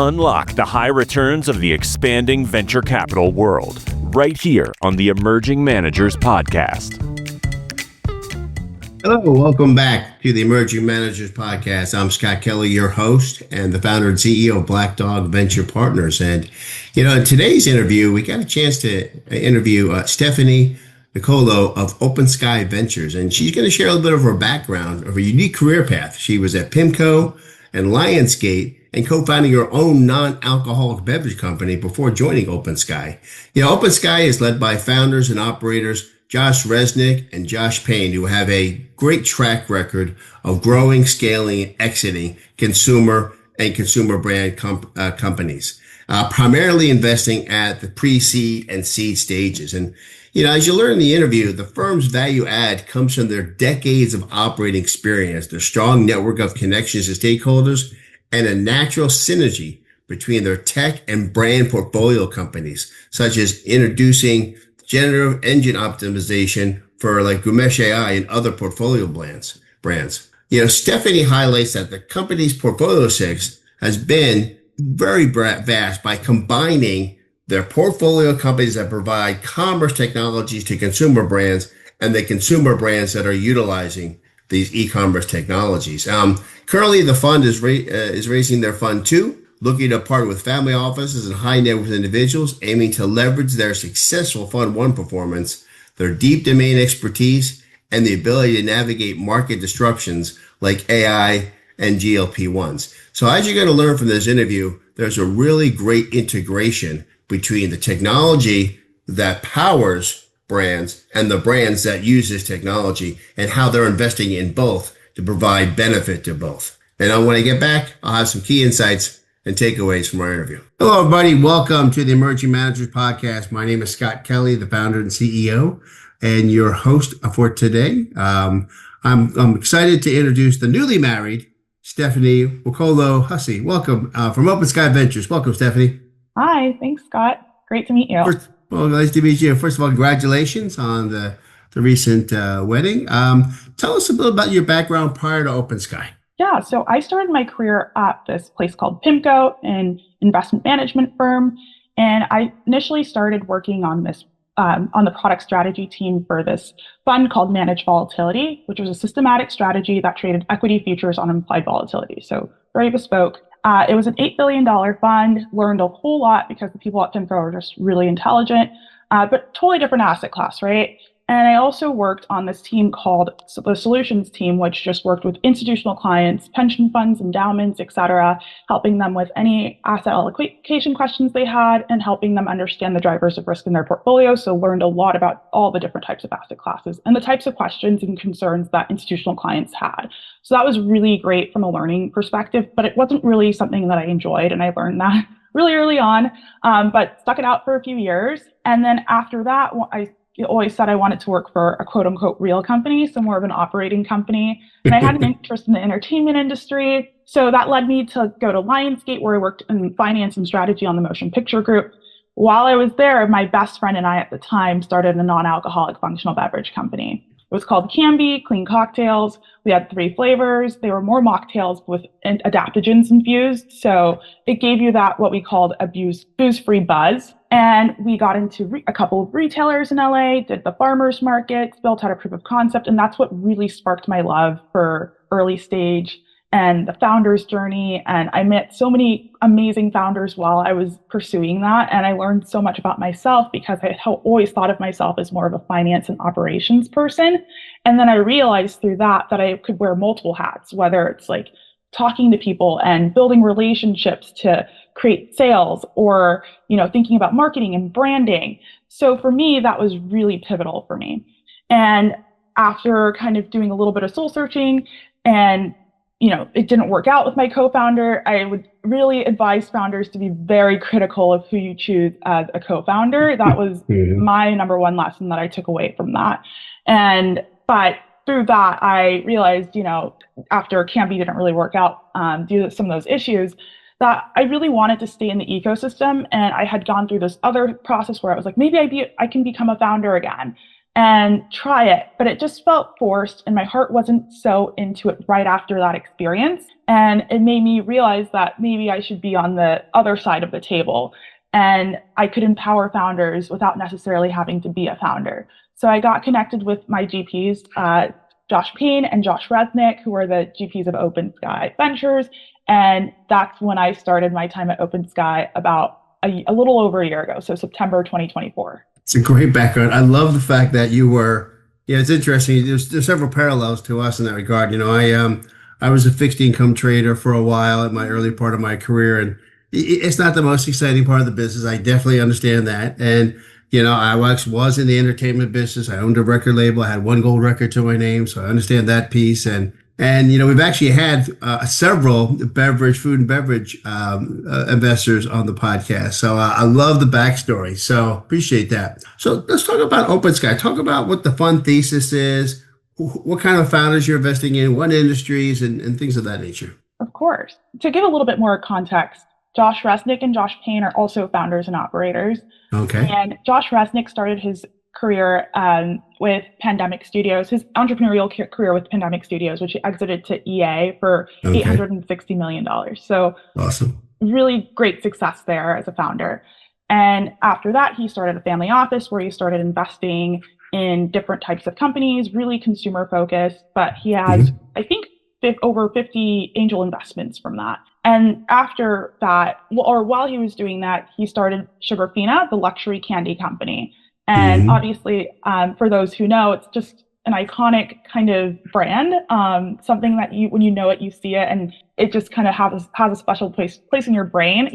Unlock the high returns of the expanding venture capital world right here on the Emerging Managers Podcast. Hello, welcome back to the Emerging Managers Podcast. I'm Scott Kelly, your host and the founder and CEO of Black Dog Venture Partners. And, in today's interview, we got a chance to interview Stephanie Nwokolo of OpenSky Ventures. And she's going to share a little bit of her background, of her unique career path. She was at PIMCO and Lionsgate and co-founding her own non-alcoholic beverage company before joining OpenSky. OpenSky is led by founders and operators Josh Resnick and Josh Payne, who have a great track record of growing, scaling, and exiting consumer and consumer brand companies, primarily investing at the pre-seed and seed stages. And, as you learn in the interview, the firm's value add comes from their decades of operating experience, their strong network of connections to stakeholders, and a natural synergy between their tech and brand portfolio companies, such as introducing generative engine optimization for like Gumesh AI and other portfolio brands. Stephanie highlights that the company's portfolio six has been very vast by combining their portfolio companies that provide commerce technologies to consumer brands and the consumer brands that are utilizing these e-commerce technologies. Currently, the fund is raising their fund two, looking to partner with family offices and high net worth individuals, aiming to leverage their successful Fund One performance, their deep domain expertise, and the ability to navigate market disruptions like AI and GLP-1s. So as you're going to learn from this interview, there's a really great integration between the technology that powers brands and the brands that use this technology and how they're investing in both to provide benefit to both. And when I get back, I'll have some key insights and takeaways from our interview. Hello, everybody. Welcome to the Emerging Managers Podcast. My name is Scott Kelly, the founder and CEO and your host for today. I'm excited to introduce the newly married Stephanie Nwokolo Hussey. Welcome from OpenSky Ventures. Welcome, Stephanie. Hi, thanks, Scott. Great to meet you. Well, nice to meet you. First of all, congratulations on the recent wedding. Tell us a little about your background prior to OpenSky. Yeah, so I started my career at this place called PIMCO, an investment management firm, and I initially started working on this on the product strategy team for this fund called Managed Volatility, which was a systematic strategy that traded equity futures on implied volatility. So very bespoke. It was an $8 billion fund, learned a whole lot because the people at PIMCO are just really intelligent, but totally different asset class, right? And I also worked on this team called the Solutions team, which just worked with institutional clients, pension funds, endowments, et cetera, helping them with any asset allocation questions they had and helping them understand the drivers of risk in their portfolio. So learned a lot about all the different types of asset classes and the types of questions and concerns that institutional clients had. So that was really great from a learning perspective, but it wasn't really something that I enjoyed. And I learned that really early on, but stuck it out for a few years. And then after that, I always said I wanted to work for a quote unquote real company, so more of an operating company. And I had an interest in the entertainment industry. So that led me to go to Lionsgate, where I worked in finance and strategy on the motion picture group. While I was there, my best friend and I at the time started a non-alcoholic functional beverage company. It was called Canby, Clean Cocktails. We had 3 flavors. They were more mocktails with adaptogens infused. So it gave you that, what we called a booze-free buzz. And we got into a couple of retailers in LA, did the farmers markets, built out a proof of concept. And that's what really sparked my love for early stage and the founder's journey. And I met so many amazing founders while I was pursuing that. And I learned so much about myself because I had always thought of myself as more of a finance and operations person. And then I realized through that I could wear multiple hats, whether it's like talking to people and building relationships to create sales or, thinking about marketing and branding. So for me, that was really pivotal for me. And after kind of doing a little bit of soul searching and it didn't work out with my co-founder, I would really advise founders to be very critical of who you choose as a co-founder. That was my number one lesson that I took away from that. But through that, I realized, after Canby didn't really work out due to some of those issues, that I really wanted to stay in the ecosystem. And I had gone through this other process where I was like, maybe I can become a founder again. and try it, but it just felt forced and my heart wasn't so into it right after that experience. And it made me realize that maybe I should be on the other side of the table and I could empower founders without necessarily having to be a founder. So I got connected with my GPs, Josh Payne and Josh Resnick, who are the GPs of OpenSky Ventures. And that's when I started my time at OpenSky about a little over a year ago, so September 2024. It's a great background. I love the fact that you were, yeah, it's interesting. There's several parallels to us in that regard. I was a fixed income trader for a while in my early part of my career, and it's not the most exciting part of the business. I definitely understand that. And, I was in the entertainment business. I owned a record label. I had one gold record to my name, so I understand that piece. And we've actually had several food and beverage investors on the podcast. So I love the backstory. So appreciate that. So let's talk about OpenSky. Talk about what the fund thesis is, what kind of founders you're investing in, what industries, and things of that nature. Of course. To give a little bit more context, Josh Resnick and Josh Payne are also founders and operators. Okay. And Josh Resnick started his career with Pandemic Studios, his entrepreneurial career with Pandemic Studios, which he exited to EA for $860 million. So awesome. Really great success there as a founder. And after that, he started a family office where he started investing in different types of companies, really consumer focused, but he has, I think, over 50 angel investments from that. And after that, or while he was doing that, he started Sugarfina, the luxury candy company. And obviously, for those who know, it's just an iconic kind of brand, something that when you know it, you see it, and it just kind of has a special place in your brain,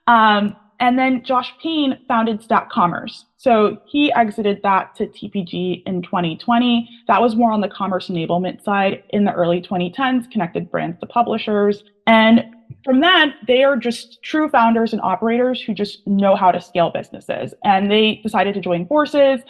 And then Josh Payne founded Stack Commerce. So he exited that to TPG in 2020. That was more on the commerce enablement side. In the early 2010s, connected brands to publishers. And from that, they are just true founders and operators who just know how to scale businesses. And they decided to join forces.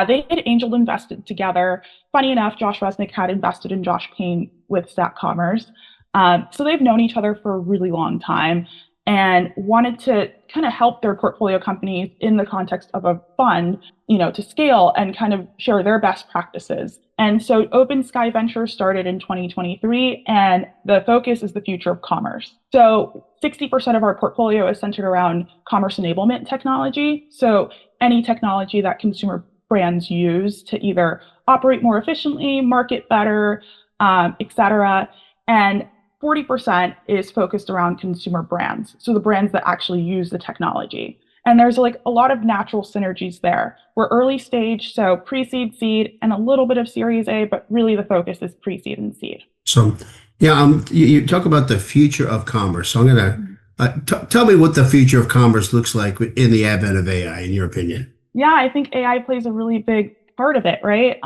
They had angel invested together. Funny enough, Josh Resnick had invested in Josh Payne with Stack Commerce. So they've known each other for a really long time and wanted to kind of help their portfolio companies in the context of a fund, to scale and kind of share their best practices. And so OpenSky Ventures started in 2023, and the focus is the future of commerce. So 60% of our portfolio is centered around commerce enablement technology. So any technology that consumer brands use to either operate more efficiently, market better, et cetera. And 40% is focused around consumer brands. So the brands that actually use the technology. And there's a lot of natural synergies there. We're early stage, so pre-seed, seed, and a little bit of Series A, but really the focus is pre-seed and seed. So, you talk about the future of commerce. So I'm going to tell me what the future of commerce looks like in the advent of AI, in your opinion. Yeah, I think AI plays a really big part of it, right?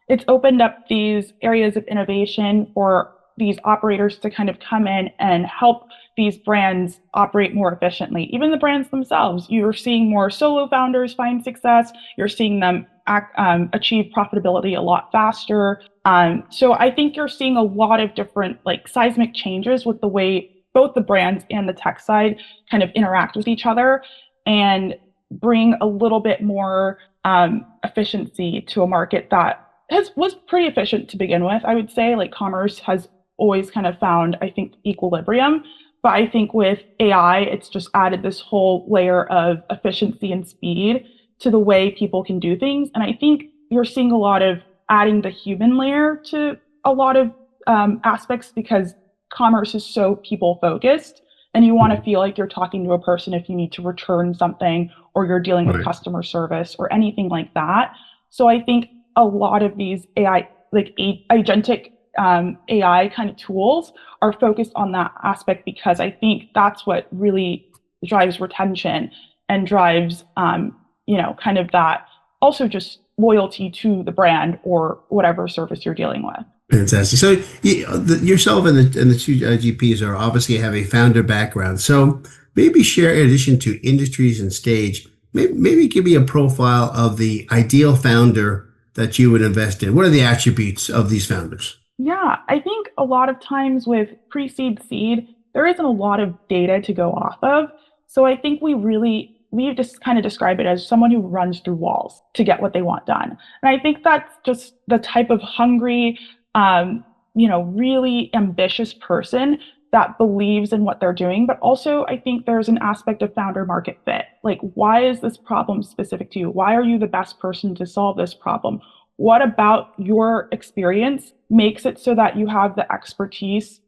It's opened up these areas of innovation for these operators to kind of come in and help these brands operate more efficiently. Even the brands themselves, you're seeing more solo founders find success. You're seeing them achieve profitability a lot faster. So I think you're seeing a lot of different seismic changes with the way both the brands and the tech side kind of interact with each other and bring a little bit more efficiency to a market that was pretty efficient to begin with. I would say commerce has always kind of found, I think, equilibrium. But I think with AI, it's just added this whole layer of efficiency and speed to the way people can do things. And I think you're seeing a lot of adding the human layer to a lot of aspects because commerce is so people focused. And you want to feel like you're talking to a person if you need to return something or you're dealing with customer service or anything like that. So I think a lot of these AI, agentic AI kind of tools are focused on that aspect because I think that's what really drives retention and drives, kind of that also just loyalty to the brand or whatever service you're dealing with. Fantastic. So yourself and the two GPs are obviously have a founder background. So maybe share, in addition to industries and stage, maybe give me a profile of the ideal founder that you would invest in. What are the attributes of these founders? Yeah, I think a lot of times with pre-seed seed, there isn't a lot of data to go off of. So I think we really we've just kind of described it as someone who runs through walls to get what they want done. And I think that's just the type of hungry, really ambitious person that believes in what they're doing. But also, I think there's an aspect of founder market fit. Like, why is this problem specific to you? Why are you the best person to solve this problem? What about your experience makes it so that you have the expertise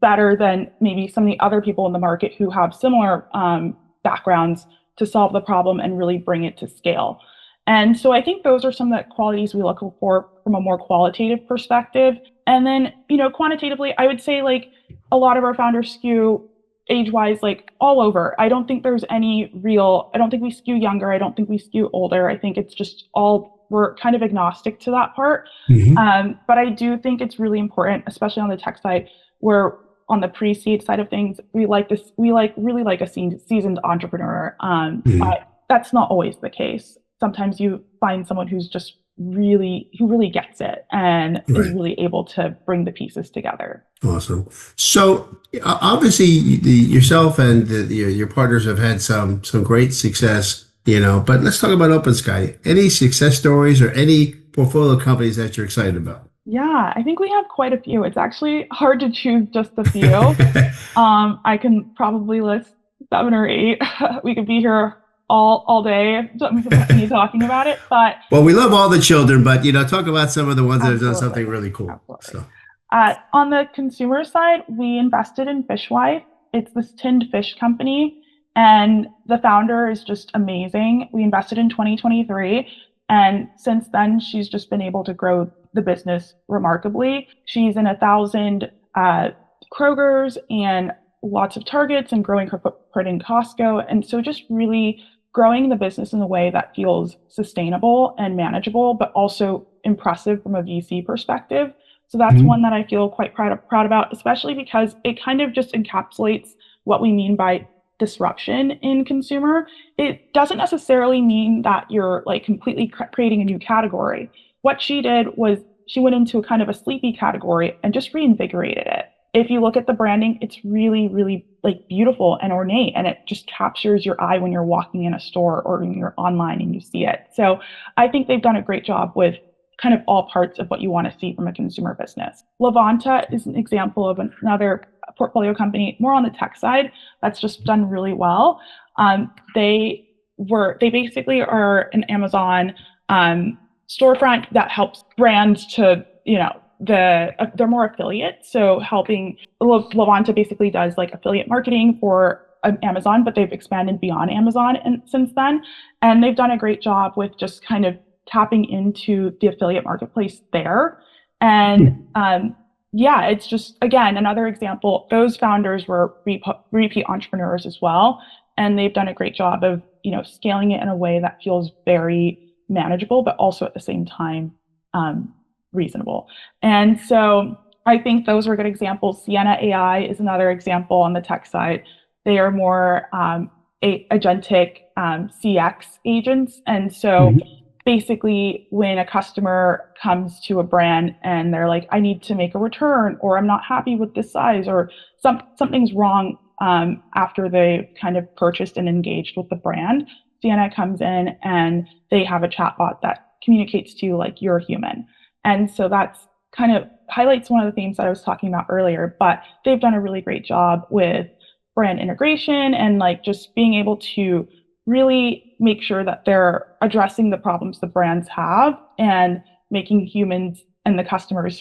better than maybe some of the other people in the market who have similar backgrounds to solve the problem and really bring it to scale? And so I think those are some of the qualities we look for from a more qualitative perspective. And then, quantitatively, I would say like a lot of our founders skew age-wise, like all over. I don't think there's I don't think we skew younger. I don't think we skew older. I think it's just we're kind of agnostic to that part. But I do think it's really important, especially on the tech side, where on the pre-seed side of things, we really like a seasoned entrepreneur. But that's not always the case. Sometimes you find someone who really gets it and is really able to bring the pieces together. Awesome. So obviously yourself and your partners have had some great success, but let's talk about OpenSky. Any success stories or any portfolio companies that you're excited about? Yeah, I think we have quite a few. It's actually hard to choose just a few. I can probably list 7 or 8. We could be here all day me talking about it, but well, we love all the children, but talk about some of the ones that have done something really cool. So on the consumer side, we invested in Fishwife. It's this tinned fish company, and the founder is just amazing. We invested in 2023, and since then she's just been able to grow the business remarkably. She's in 1,000 Krogers and lots of Targets, and growing her footprint in Costco, and so just really growing the business in a way that feels sustainable and manageable, but also impressive from a VC perspective. So that's one that I feel quite proud about, especially because it kind of just encapsulates what we mean by disruption in consumer. It doesn't necessarily mean that you're like completely creating a new category. What she did was she went into a kind of a sleepy category and just reinvigorated it. If you look at the branding, it's really, really like beautiful and ornate, and it just captures your eye when you're walking in a store or when you're online and you see it. So I think they've done a great job with kind of all parts of what you want to see from a consumer business. Levanta is an example of another portfolio company, more on the tech side, that's just done really well. They basically are an Amazon storefront that helps brands to, they're more affiliate. So helping Levanta basically does like affiliate marketing for Amazon, but they've expanded beyond Amazon since then. And they've done a great job with just kind of tapping into the affiliate marketplace there. And it's just, again, another example. Those founders were repeat entrepreneurs as well. And they've done a great job of, scaling it in a way that feels very manageable, but also at the same time, reasonable. And so I think those are good examples. Sienna AI is another example on the tech side. They are more agentic CX agents. And so basically when a customer comes to a brand and they're like, I need to make a return, or I'm not happy with this size, or something's wrong after they kind of purchased and engaged with the brand, Sienna comes in and they have a chatbot that communicates to you like you're human. And so that's kind of highlights one of the themes that I was talking about earlier, but they've done a really great job with brand integration and like just being able to really make sure that they're addressing the problems the brands have and making humans / customers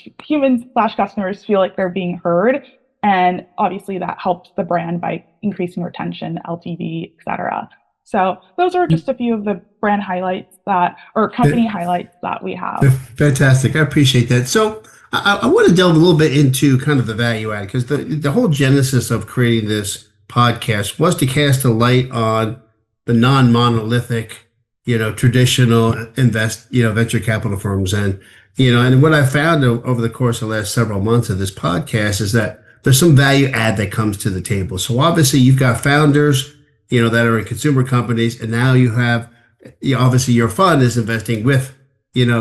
feel like they're being heard. And obviously that helps the brand by increasing retention, LTV, et cetera. So those are just a few of the brand highlights company highlights that we have. Fantastic. I appreciate that. So I want to delve a little bit into kind of the value add, because the whole genesis of creating this podcast was to cast a light on the non-monolithic, traditional venture capital firms. And what I found over the course of the last several months of this podcast is that there's some value add that comes to the table. So obviously you've got founders, that are in consumer companies, and now you have, obviously your fund is investing with,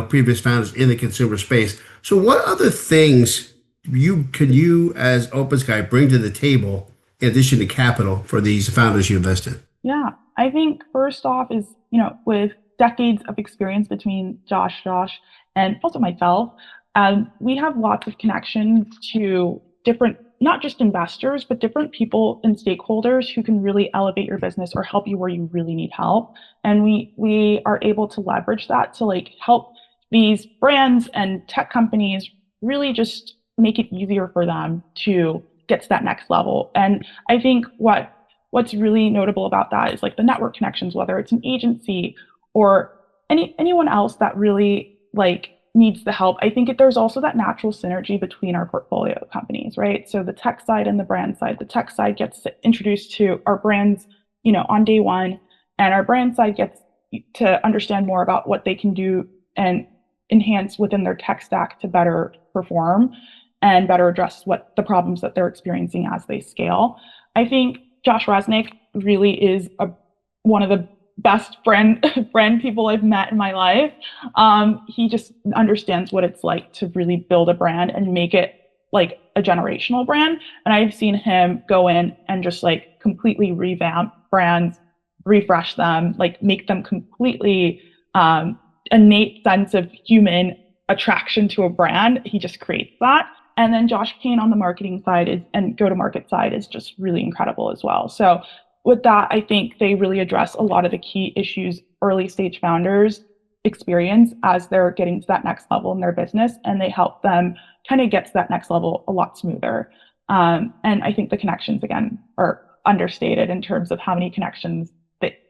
previous founders in the consumer space. So what other things can you as OpenSky bring to the table in addition to capital for these founders you invest in? Yeah, I think first off is, with decades of experience between Josh, and also myself, we have lots of connections to different, not just investors, but different people and stakeholders who can really elevate your business or help you where you really need help. And we are able to leverage that to like help these brands and tech companies really just make it easier for them to get to that next level. And I think what's really notable about that is like the network connections, whether it's an agency or anyone else that really like needs the help. I think there's also that natural synergy between our portfolio companies, right? So the tech side and the brand side. The tech side gets introduced to our brands, on day one, and our brand side gets to understand more about what they can do and enhance within their tech stack to better perform and better address what the problems that they're experiencing as they scale. I think Josh Resnick really is one of the best friend people I've met in my life. He just understands what it's like to really build a brand and make it like a generational brand. And I've seen him go in and just like completely revamp brands, refresh them, like make them completely innate sense of human attraction to a brand. He just creates that. And then Josh Payne on the marketing side and go-to-market side is just really incredible as well. So with that, I think they really address a lot of the key issues early stage founders experience as they're getting to that next level in their business, and they help them kind of get to that next level a lot smoother. And I think the connections, again, are understated in terms of how many connections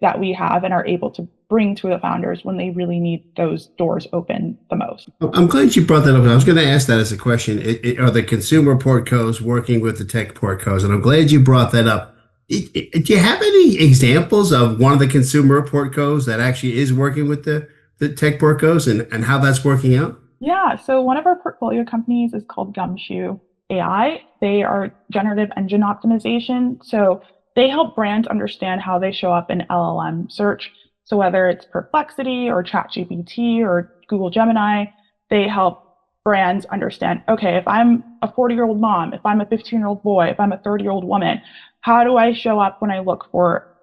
that we have and are able to bring to the founders when they really need those doors open the most. I'm glad you brought that up. I was going to ask that as a question. Are the consumer portcos working with the tech portcos? And I'm glad you brought that up. Do you have any examples of one of the consumer portcos that actually is working with the tech portcos and how that's working out? Yeah, so one of our portfolio companies is called Gumshoe AI. They are generative engine optimization. So they help brands understand how they show up in LLM search. So whether it's Perplexity or ChatGPT or Google Gemini, they help brands understand, okay, if I'm a 40-year-old mom, if I'm a 15-year-old boy, if I'm a 30-year-old woman, how do I show up when I look for,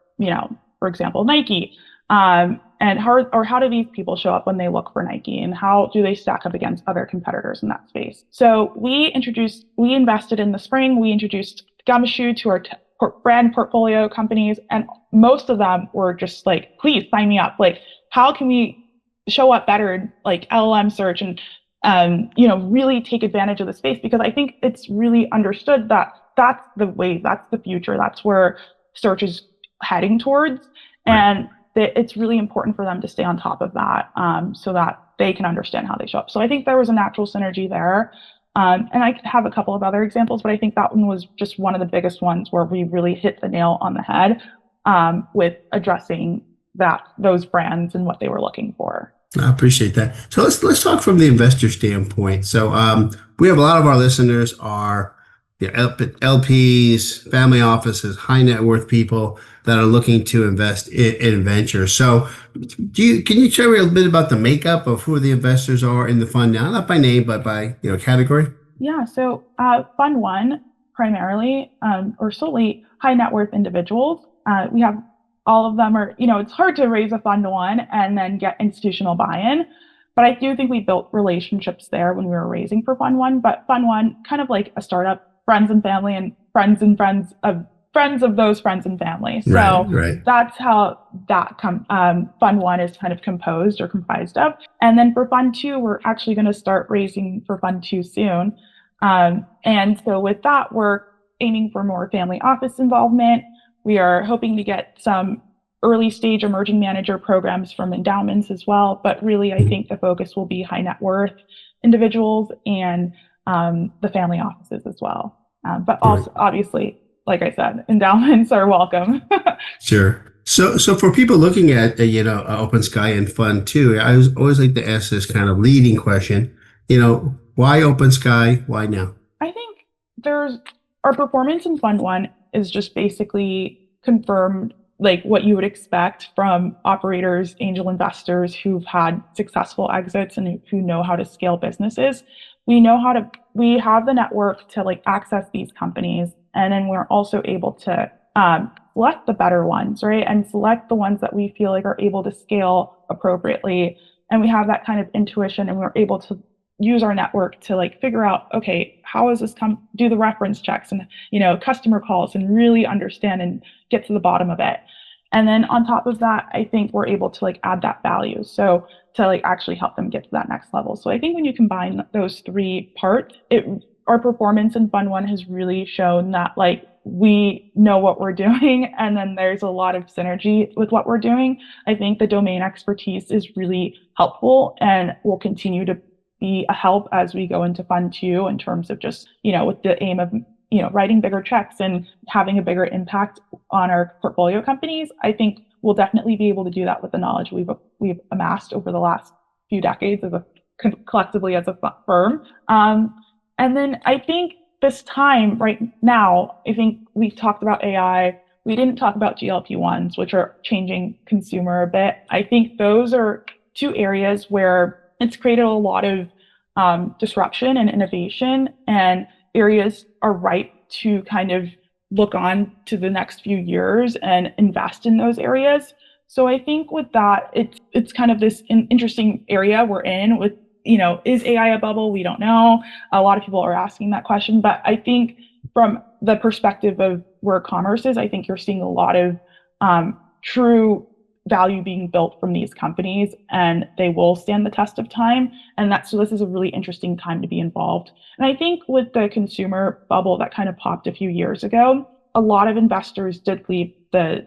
for example, Nike? And how do these people show up when they look for Nike, and how do they stack up against other competitors in that space? So we invested in the spring, we introduced Gumshoe to our brand portfolio companies, and most of them were just like, please sign me up. Like, how can we show up better in like LLM search and really take advantage of the space? Because I think it's really understood that that's the way, that's the future, that's where search is heading towards. Right. And it's really important for them to stay on top of that so that they can understand how they show up. So I think there was a natural synergy there. And I could have a couple of other examples, but I think that one was just one of the biggest ones where we really hit the nail on the head with addressing those brands and what they were looking for. I appreciate that. So let's talk from the investor standpoint. So we have a lot of our listeners are LPs, family offices, high net worth people that are looking to invest in ventures. So can you share a little bit about the makeup of who the investors are in the fund now, not by name, but by category? Yeah, so Fund 1 primarily or solely high net worth individuals. We have all of them are, it's hard to raise a Fund 1 and then get institutional buy-in. But I do think we built relationships there when we were raising for Fund 1. But Fund 1, kind of like a startup, friends and family and friends of those friends and family. So right. That's how that Fund 1 is kind of composed or comprised of. And then for Fund 2, we're actually going to start raising for Fund 2 soon. And so with that, we're aiming for more family office involvement. We are hoping to get some early stage emerging manager programs from endowments as well. But really, I think the focus will be high net worth individuals and the family offices as well. But also, obviously, like I said, endowments are welcome. Sure. So for people looking at OpenSky and Fund 2, I always like to ask this kind of leading question. Why OpenSky? Why now? I think our performance in Fund 1 is just basically confirmed like what you would expect from operators, angel investors who've had successful exits and who know how to scale businesses. We have the network to like access these companies. And then we're also able to select the better ones, right? And select the ones that we feel like are able to scale appropriately. And we have that kind of intuition, and we're able to use our network to like figure out, okay, how is this do the reference checks and, customer calls, and really understand and get to the bottom of it. And then on top of that, I think we're able to like add that value. So to like actually help them get to that next level. So I think when you combine those three parts, our performance in Fund One has really shown that like we know what we're doing, and then there's a lot of synergy with what we're doing. I think the domain expertise is really helpful and will continue to be a help as we go into Fund Two in terms of just, with the aim of, writing bigger checks and having a bigger impact on our portfolio companies. I think we'll definitely be able to do that with the knowledge we've amassed over the last few decades collectively as a firm. And then I think this time right now, I think we've talked about AI. We didn't talk about GLP-1s, which are changing consumer a bit. I think those are two areas where it's created a lot of disruption and innovation, and areas are ripe to kind of look on to the next few years and invest in those areas. So I think with that, it's kind of this interesting area we're in with, is AI a bubble? We don't know. A lot of people are asking that question, but I think from the perspective of where commerce is, I think you're seeing a lot of true value being built from these companies, and they will stand the test of time. And so this is a really interesting time to be involved. And I think with the consumer bubble that kind of popped a few years ago, a lot of investors did leave the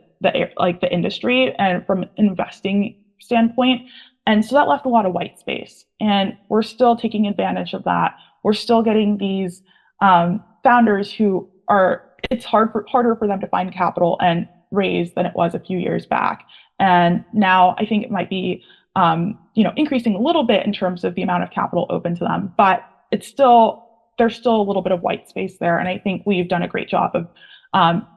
industry and from an investing standpoint. And so that left a lot of white space, and we're still taking advantage of that. We're still getting these founders it's harder for them to find capital and raise than it was a few years back. And now I think it might be, increasing a little bit in terms of the amount of capital open to them, but there's still a little bit of white space there. And I think we've done a great job of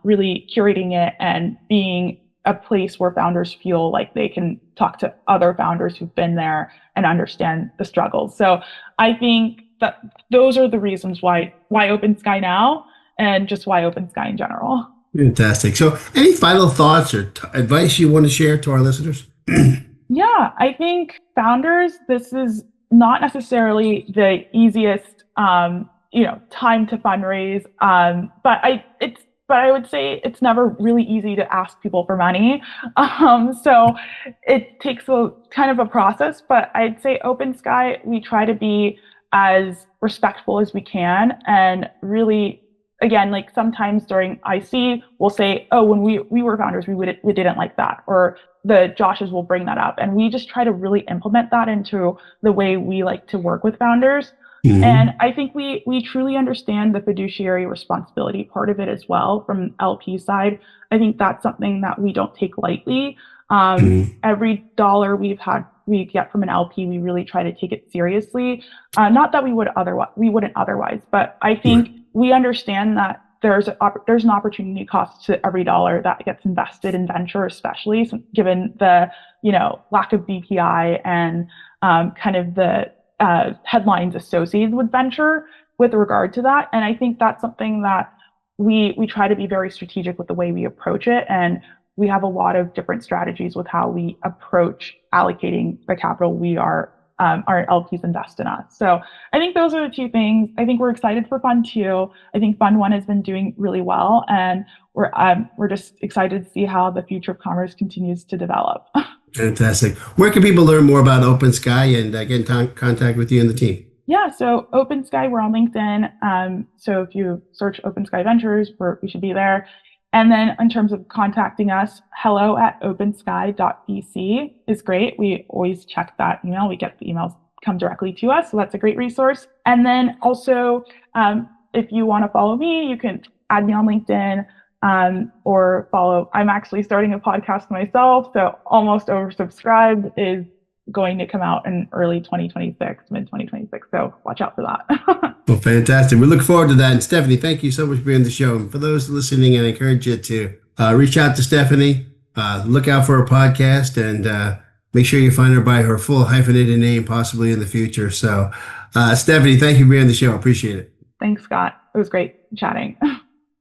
really curating it and being a place where founders feel like they can talk to other founders who've been there and understand the struggles. So I think that those are the reasons why OpenSky now, and just why OpenSky in general. Fantastic. So any final thoughts or advice you want to share to our listeners? Yeah, I think founders, this is not necessarily the easiest, time to fundraise. But I would say it's never really easy to ask people for money. So it takes a kind of a process, but I'd say OpenSky, we try to be as respectful as we can, and really, again, like sometimes during IC, we'll say, oh, when we were founders, we didn't like that, or the Joshes will bring that up. And we just try to really implement that into the way we like to work with founders. Mm-hmm. And I think we truly understand the fiduciary responsibility part of it as well from LP side. I think that's something that we don't take lightly. Every dollar we get from an LP, we really try to take it seriously. Not that we wouldn't otherwise, but I think we understand that there's an opportunity cost to every dollar that gets invested in venture, especially given the lack of BPI and kind of the headlines associated with venture with regard to that. And I think that's something that we try to be very strategic with the way we approach it. And we have a lot of different strategies with how we approach allocating the capital our LPs invest in us. So I think those are the two things. I think we're excited for Fund 2. I think Fund 1 has been doing really well, and we're just excited to see how the future of commerce continues to develop. Fantastic. Where can people learn more about OpenSky and get in contact with you and the team? Yeah, so OpenSky, we're on LinkedIn. So if you search OpenSky Ventures, we should be there. And then in terms of contacting us, hello@opensky.vc is great. We always check that email. We get the emails come directly to us. So that's a great resource. And then also, if you want to follow me, you can add me on LinkedIn or follow. I'm actually starting a podcast myself. So Almost Oversubscribed is going to come out in early 2026, mid 2026. So watch out for that. Well, fantastic. We look forward to that. And Stephanie, thank you so much for being on the show. And for those listening, I encourage you to reach out to Stephanie, look out for her podcast, and make sure you find her by her full hyphenated name, possibly in the future. So Stephanie, thank you for being on the show. I appreciate it. Thanks, Scott. It was great chatting.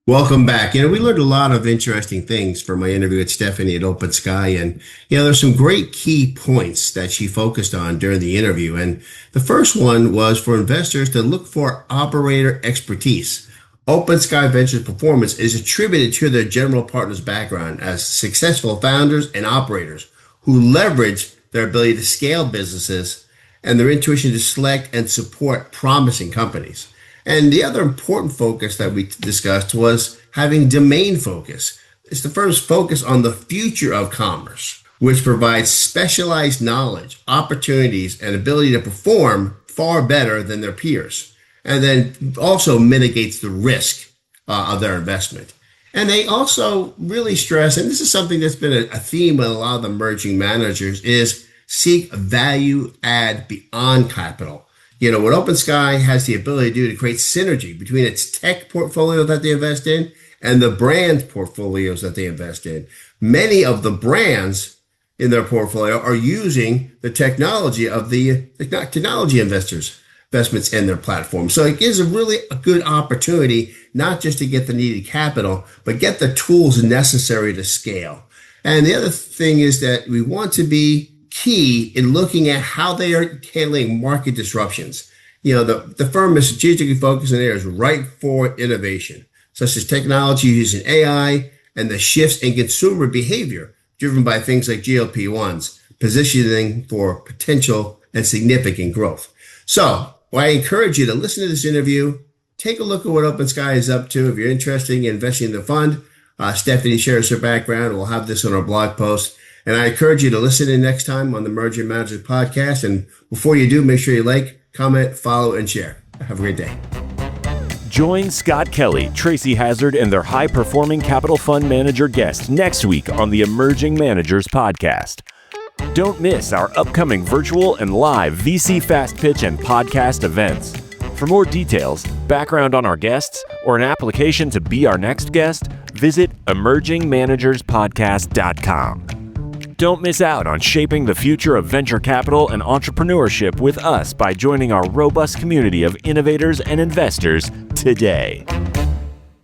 Welcome back. We learned a lot of interesting things from my interview with Stephanie at OpenSky. And, there's some great key points that she focused on during the interview. And the first one was for investors to look for operator expertise. OpenSky Ventures performance is attributed to their general partner's background as successful founders and operators who leverage their ability to scale businesses and their intuition to select and support promising companies. And the other important focus that we discussed was having domain focus. It's the first focus on the future of commerce, which provides specialized knowledge, opportunities, and ability to perform far better than their peers. And then also mitigates the risk of their investment. And they also really stress, and this is something that's been a theme with a lot of the emerging managers, is seek value add beyond capital. What OpenSky has the ability to do to create synergy between its tech portfolio that they invest in and the brand portfolios that they invest in. Many of the brands in their portfolio are using the technology of the technology investments in their platform. So it gives a good opportunity, not just to get the needed capital, but get the tools necessary to scale. And the other thing is that we want to be key in looking at how they are handling market disruptions. The firm is strategically focused on areas ripe for innovation, such as technology using AI and the shifts in consumer behavior driven by things like GLP-1s, positioning for potential and significant growth. So I encourage you to listen to this interview, take a look at what OpenSky is up to. If you're interested in investing in the fund, Stephanie shares her background. We'll have this on our blog post. And I encourage you to listen in next time on the Emerging Managers podcast. And before you do, make sure you like, comment, follow, and share. Have a great day. Join Scott Kelly, Tracy Hazard, and their high-performing capital fund manager guests next week on the Emerging Managers podcast. Don't miss our upcoming virtual and live VC Fast Pitch and podcast events. For more details, background on our guests, or an application to be our next guest, visit emergingmanagerspodcast.com. Don't miss out on shaping the future of venture capital and entrepreneurship with us by joining our robust community of innovators and investors today.